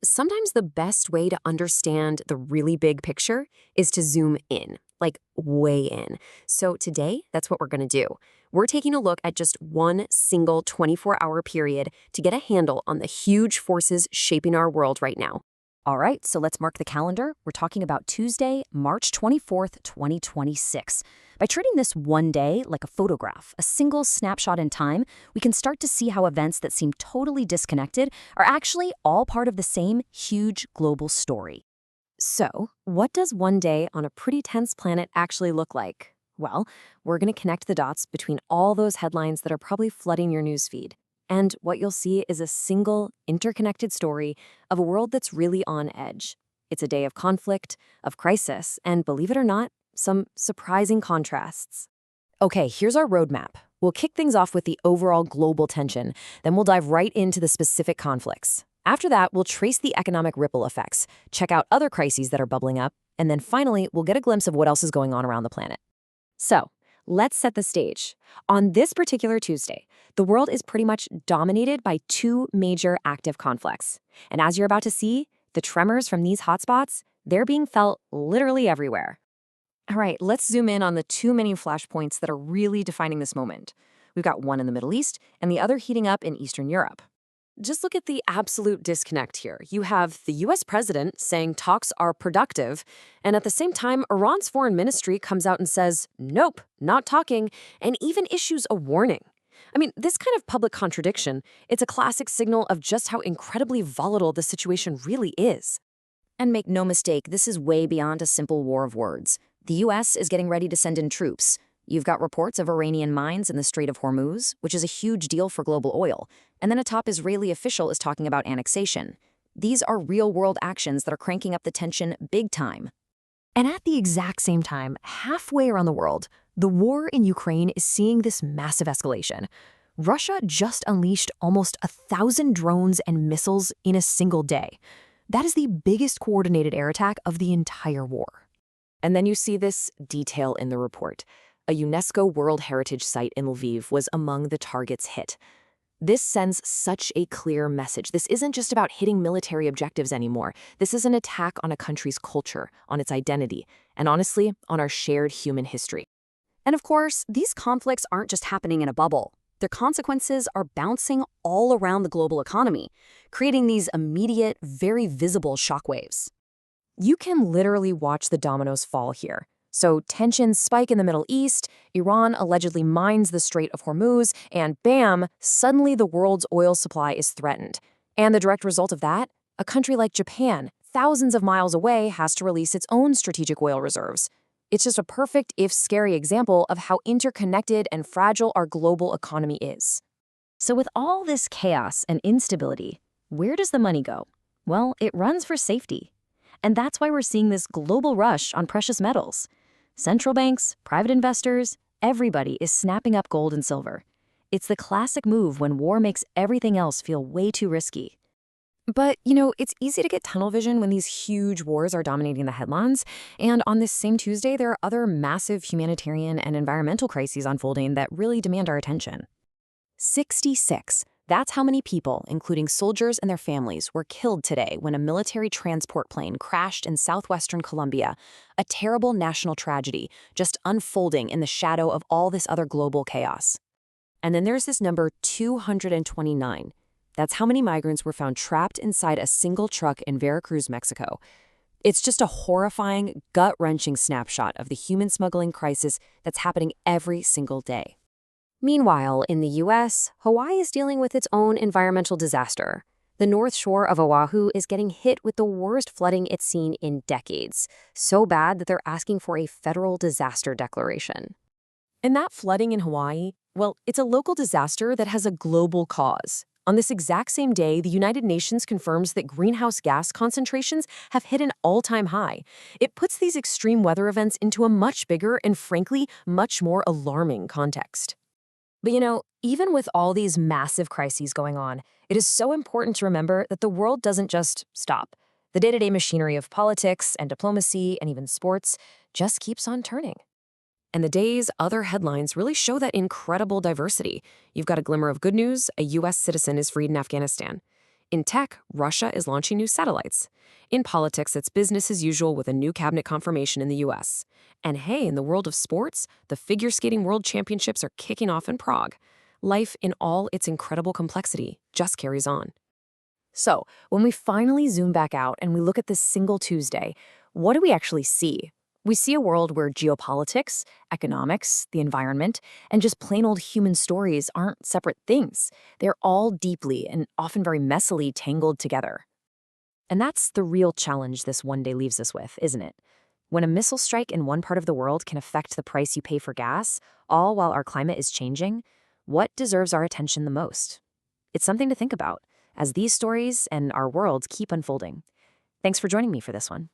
Sometimes the best way to understand the really big picture is to zoom in, like way in. So today, that's what we're going to do. We're taking a look at just one single 24-hour period to get a handle on the huge forces shaping our world right now. All right, so let's mark the calendar. We're talking about Tuesday, March 24th, 2026. By treating this one day like a photograph, a single snapshot in time, we can start to see how events that seem totally disconnected are actually all part of the same huge global story. So, what does one day on a pretty tense planet actually look like? Well, we're going to connect the dots between all those headlines that are probably flooding your newsfeed. And what you'll see is a single, interconnected story of a world that's really on edge. It's a day of conflict, of crisis, and believe it or not, some surprising contrasts. Okay, here's our roadmap. We'll kick things off with the overall global tension, then we'll dive right into the specific conflicts. After that, we'll trace the economic ripple effects, check out other crises that are bubbling up, and then finally, we'll get a glimpse of what else is going on around the planet. So, let's set the stage. On this particular Tuesday, the world is pretty much dominated by two major active conflicts. And as you're about to see, the tremors from these hotspots, they're being felt literally everywhere. All right, let's zoom in on the two main flashpoints that are really defining this moment. We've got one in the Middle East and the other heating up in Eastern Europe. Just look at the absolute disconnect here. You have the US president saying talks are productive, and at the same time, Iran's foreign ministry comes out and says, nope, not talking, and even issues a warning. I mean, this kind of public contradiction, it's a classic signal of just how incredibly volatile the situation really is. And make no mistake, this is way beyond a simple war of words. The US is getting ready to send in troops. You've got reports of Iranian mines in the Strait of Hormuz, which is a huge deal for global oil. And then a top Israeli official is talking about annexation. These are real-world actions that are cranking up the tension big time. And at the exact same time, halfway around the world, the war in Ukraine is seeing this massive escalation. Russia just unleashed almost 1,000 drones and missiles in a single day. That is the biggest coordinated air attack of the entire war. And then you see this detail in the report. A UNESCO World Heritage Site in Lviv was among the targets hit. This sends such a clear message. This isn't just about hitting military objectives anymore. This is an attack on a country's culture, on its identity, and honestly, on our shared human history. And of course, these conflicts aren't just happening in a bubble. Their consequences are bouncing all around the global economy, creating these immediate, very visible shockwaves. You can literally watch the dominoes fall here. So tensions spike in the Middle East, Iran allegedly mines the Strait of Hormuz, and bam, suddenly the world's oil supply is threatened. And the direct result of that? A country like Japan, thousands of miles away, has to release its own strategic oil reserves. It's just a perfect, if scary, example of how interconnected and fragile our global economy is. So with all this chaos and instability, where does the money go? Well, it runs for safety. And that's why we're seeing this global rush on precious metals. Central banks, private investors, everybody is snapping up gold and silver. It's the classic move when war makes everything else feel way too risky. But, it's easy to get tunnel vision when these huge wars are dominating the headlines. And on this same Tuesday, there are other massive humanitarian and environmental crises unfolding that really demand our attention. 66. That's how many people, including soldiers and their families, were killed today when a military transport plane crashed in southwestern Colombia, a terrible national tragedy just unfolding in the shadow of all this other global chaos. And then there's this number 229. That's how many migrants were found trapped inside a single truck in Veracruz, Mexico. It's just a horrifying, gut-wrenching snapshot of the human smuggling crisis that's happening every single day. Meanwhile, in the U.S., Hawaii is dealing with its own environmental disaster. The North Shore of Oahu is getting hit with the worst flooding it's seen in decades, so bad that they're asking for a federal disaster declaration. And that flooding in Hawaii, well, it's a local disaster that has a global cause. On this exact same day, the United Nations confirms that greenhouse gas concentrations have hit an all-time high. It puts these extreme weather events into a much bigger and, frankly, much more alarming context. But even with all these massive crises going on, it is so important to remember that the world doesn't just stop. The day-to-day machinery of politics and diplomacy and even sports just keeps on turning. And the day's other headlines really show that incredible diversity. You've got a glimmer of good news: a U.S. citizen is freed in Afghanistan. In tech, Russia is launching new satellites. In politics, it's business as usual with a new cabinet confirmation in the US. And hey, in the world of sports, the figure skating world championships are kicking off in Prague. Life, in all its incredible complexity, just carries on. So, when we finally zoom back out and we look at this single Tuesday, what do we actually see? We see a world where geopolitics, economics, the environment, and just plain old human stories aren't separate things. They're all deeply and often very messily tangled together. And that's the real challenge this one day leaves us with, isn't it? When a missile strike in one part of the world can affect the price you pay for gas, all while our climate is changing, what deserves our attention the most? It's something to think about as these stories and our worlds keep unfolding. Thanks for joining me for this one.